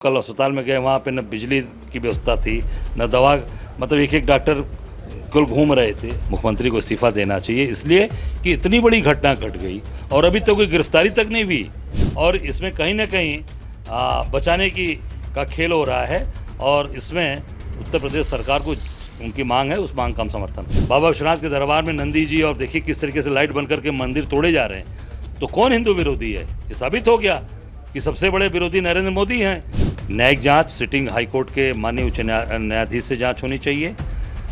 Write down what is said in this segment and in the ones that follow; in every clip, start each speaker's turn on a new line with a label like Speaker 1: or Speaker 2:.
Speaker 1: कल अस्पताल में गए, वहाँ पे न बिजली की व्यवस्था थी, न दवा, मतलब एक एक डॉक्टर कुल घूम रहे थे। मुख्यमंत्री को इस्तीफा देना चाहिए, इसलिए कि इतनी बड़ी घटना घट गई और अभी तक कोई गिरफ्तारी तक नहीं हुई और इसमें कहीं ना कहीं बचाने का खेल हो रहा है और इसमें उत्तर प्रदेश सरकार को उनकी मांग है, उस मांग का हम समर्थन। बाबा विश्वनाथ के दरबार में नंदी जी और देखिए किस तरीके से लाइट बंद करके मंदिर तोड़े जा रहे हैं, तो कौन हिंदू विरोधी है? ये साबित हो गया कि सबसे बड़े विरोधी नरेंद्र मोदी हैं। न्यायिक जांच सिटिंग हाईकोर्ट के माननीय उच्च न्यायाधीश से जांच होनी चाहिए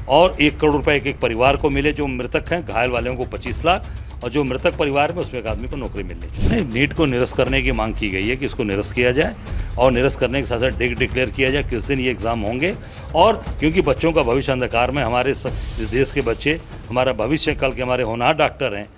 Speaker 1: और 1 करोड़ रुपए एक परिवार को मिले जो मृतक हैं, घायल वालों को 25 लाख और जो मृतक परिवार में उसमें एक आदमी को नौकरी मिलनी चाहिए। नीट को निरस्त करने की मांग की गई है कि इसको निरस्त किया जाए और निरस्त करने के साथ साथ डेट डिक्लेयर किया जाए किस दिन ये एग्ज़ाम होंगे। और क्योंकि बच्चों का भविष्य अंधकार में, हमारे इस देश के बच्चे हमारा भविष्य, कल के हमारे होनहार डॉक्टर हैं।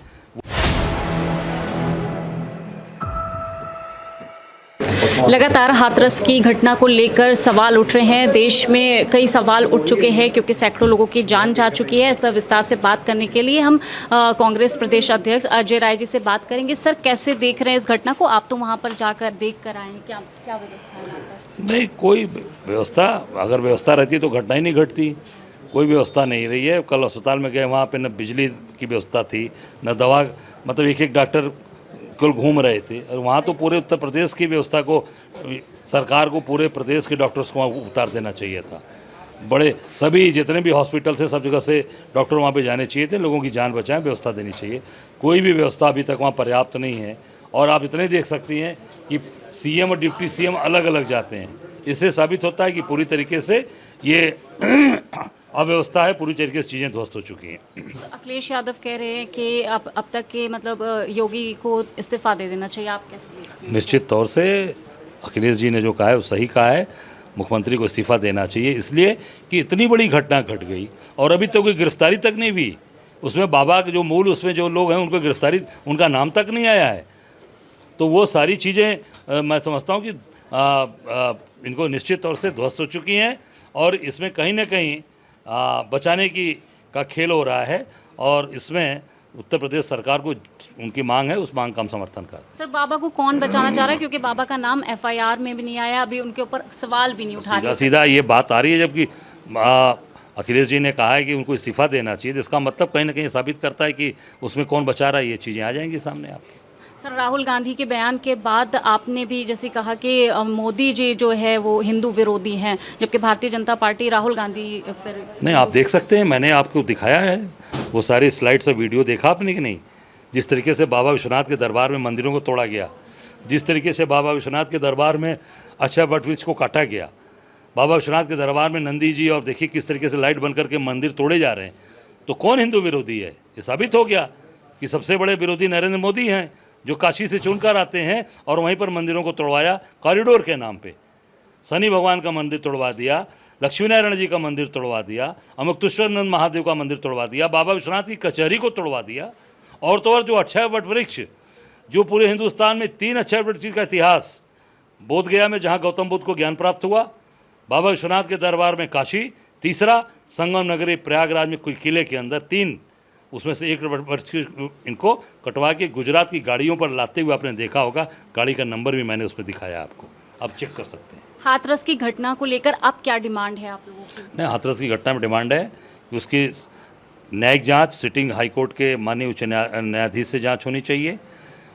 Speaker 2: लगातार हाथरस की घटना को लेकर सवाल उठ रहे हैं। देश में कई सवाल उठ चुके हैं क्योंकि सैकड़ों लोगों की जान जा चुकी है। इस पर विस्तार से बात करने के लिए हम कांग्रेस प्रदेश अध्यक्ष अजय राय जी से बात करेंगे। सर, कैसे देख रहे हैं इस घटना को? आप तो वहां पर जाकर देख कर आए हैं, क्या व्यवस्था है वहाँ पर?
Speaker 1: नहीं, कोई व्यवस्था, अगर व्यवस्था रहती तो घटना ही नहीं घटती। कोई व्यवस्था नहीं रही है। कल अस्पताल में गए, वहाँ पे न बिजली की व्यवस्था थी, न दवा, मतलब एक एक डॉक्टर कुल घूम रहे थे और वहाँ तो पूरे उत्तर प्रदेश की व्यवस्था को, सरकार को पूरे प्रदेश के डॉक्टर्स को वहाँ उतार देना चाहिए था। बड़े सभी जितने भी हॉस्पिटल से, सब जगह से डॉक्टर वहाँ पे जाने चाहिए थे, लोगों की जान बचाएं, व्यवस्था देनी चाहिए। कोई भी व्यवस्था अभी तक वहाँ पर्याप्त नहीं है और आप इतने देख सकती हैं कि सीएम और डिप्टी सीएम अलग अलग जाते हैं। इससे साबित होता है कि पूरी तरीके से ये अव्यवस्था है, पूरी तरीके से चीज़ें ध्वस्त हो चुकी हैं।
Speaker 2: तो अखिलेश यादव कह रहे हैं कि अब तक के मतलब योगी को इस्तीफा दे देना चाहिए, आप कैसे?
Speaker 1: निश्चित तौर से अखिलेश जी ने जो कहा है वो सही कहा है। मुख्यमंत्री को इस्तीफा देना चाहिए, इसलिए कि इतनी बड़ी घटना घट गई और अभी तक कोई गिरफ्तारी तक नहीं हुई। उसमें बाबा के जो मूल, उसमें जो लोग हैं उनको गिरफ्तारी, उनका नाम तक नहीं आया है। तो वो सारी चीज़ें मैं समझता हूँ कि इनको निश्चित तौर से ध्वस्त हो चुकी हैं और इसमें कहीं ना कहीं बचाने का खेल हो रहा है और इसमें उत्तर प्रदेश सरकार को उनकी मांग है, उस मांग का हम समर्थन कर।
Speaker 2: सर, बाबा को कौन बचाना चाह रहा है? क्योंकि बाबा का नाम एफआईआर में भी नहीं आया, अभी उनके ऊपर सवाल भी नहीं उठा रहे।
Speaker 1: सीधा ये बात आ रही है, जबकि अखिलेश जी ने कहा है कि उनको इस्तीफा देना चाहिए। इसका मतलब कहीं ना कहीं साबित करता है कि उसमें कौन बचा रहा है। ये चीज़ें आ जाएंगी सामने आपके।
Speaker 2: सर, राहुल गांधी के बयान के बाद आपने भी जैसे कहा कि मोदी जी जो है वो हिंदू विरोधी हैं, जबकि भारतीय जनता पार्टी राहुल गांधी पर
Speaker 1: नहीं, आप देख सकते हैं, मैंने आपको दिखाया है वो सारी स्लाइड्स और वीडियो देखा आपने कि नहीं? जिस तरीके से बाबा विश्वनाथ के दरबार में मंदिरों को तोड़ा गया, जिस तरीके से बाबा विश्वनाथ के दरबार में अक्षय वट वृक्ष को काटा गया, बाबा विश्वनाथ के दरबार में नंदी जी और देखिए किस तरीके से लाइट बंद करके मंदिर तोड़े जा रहे हैं, तो कौन हिंदू विरोधी है? ये साबित हो गया कि सबसे बड़े विरोधी नरेंद्र मोदी हैं, जो काशी से चुनकर आते हैं और वहीं पर मंदिरों को तोड़वाया कॉरिडोर के नाम पे। शनि भगवान का मंदिर तोड़वा दिया, लक्ष्मीनारायण जी का मंदिर तोड़वा दिया, अमुक्तेश्वरानंद महादेव का मंदिर तोड़वा दिया, बाबा विश्वनाथ की कचहरी को तोड़वा दिया। और तो और जो अक्षय वट वृक्ष, जो पूरे हिंदुस्तान में 3 अक्षय वृक्ष का इतिहास, बोध गया में जहाँ गौतम बुद्ध को ज्ञान प्राप्त हुआ, बाबा विश्वनाथ के दरबार में काशी, तीसरा संगम नगरी प्रयागराज में किले के अंदर 3, उसमें से 1 वृक्ष इनको कटवा के गुजरात की गाड़ियों पर लाते हुए आपने देखा होगा। गाड़ी का नंबर भी मैंने उस पर दिखाया आपको, आप चेक कर सकते हैं।
Speaker 2: हाथरस की घटना को लेकर अब क्या डिमांड है आप लोगों की?
Speaker 1: नहीं, हाथरस की घटना में डिमांड है कि उसकी न्यायिक जांच सिटिंग हाईकोर्ट के माननीय उच्च न्यायाधीश से जांच होनी चाहिए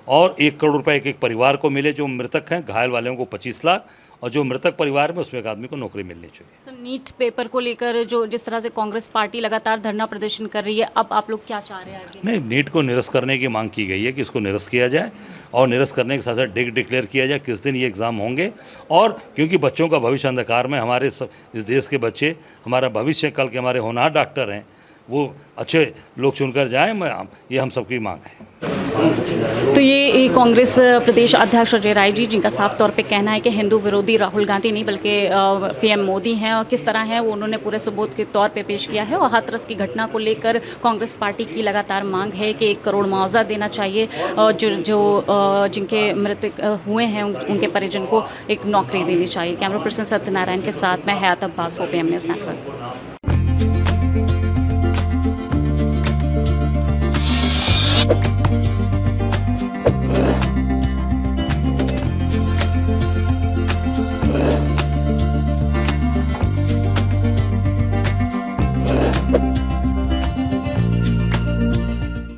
Speaker 1: और 1 करोड़ रुपए एक परिवार को मिले जो मृतक हैं, घायल वालों को 25 लाख और जो मृतक परिवार में उसमें एक आदमी को नौकरी मिलनी चाहिए।
Speaker 2: सर, नीट पेपर को लेकर जो जिस तरह से कांग्रेस पार्टी लगातार धरना प्रदर्शन कर रही है, अब आप लोग क्या चाह रहे हैं आगे?
Speaker 1: नहीं, नीट को निरस्त करने की मांग की गई है कि इसको निरस्त किया जाए और निरस्त करने के साथ साथ डेट डिक्लेयर किया जाए किस दिन ये एग्ज़ाम होंगे। और क्योंकि बच्चों का भविष्य अंधकार में, हमारे इस देश के बच्चे हमारा भविष्य, कल के हमारे होनहार डॉक्टर हैं, वो अच्छे लोग चुनकर जाएं, ये हम सबकी मांग है।
Speaker 2: तो ये कांग्रेस प्रदेश अध्यक्ष अजय राय जी, जिनका साफ तौर पे कहना है कि हिंदू विरोधी राहुल गांधी नहीं बल्कि पीएम मोदी हैं, और किस तरह है वो उन्होंने पूरे सबूत के तौर पे पेश किया है। और हाथरस की घटना को लेकर कांग्रेस पार्टी की लगातार मांग है कि 1 करोड़ मुआवजा देना चाहिए और जिनके मृतक हुए हैं उनके परिजन को एक नौकरी देनी चाहिए। कैमरा पर्सन सत्यनारायण के साथ मैं हयात अब्बास, पीएम न्यूज़ नेटवर्क।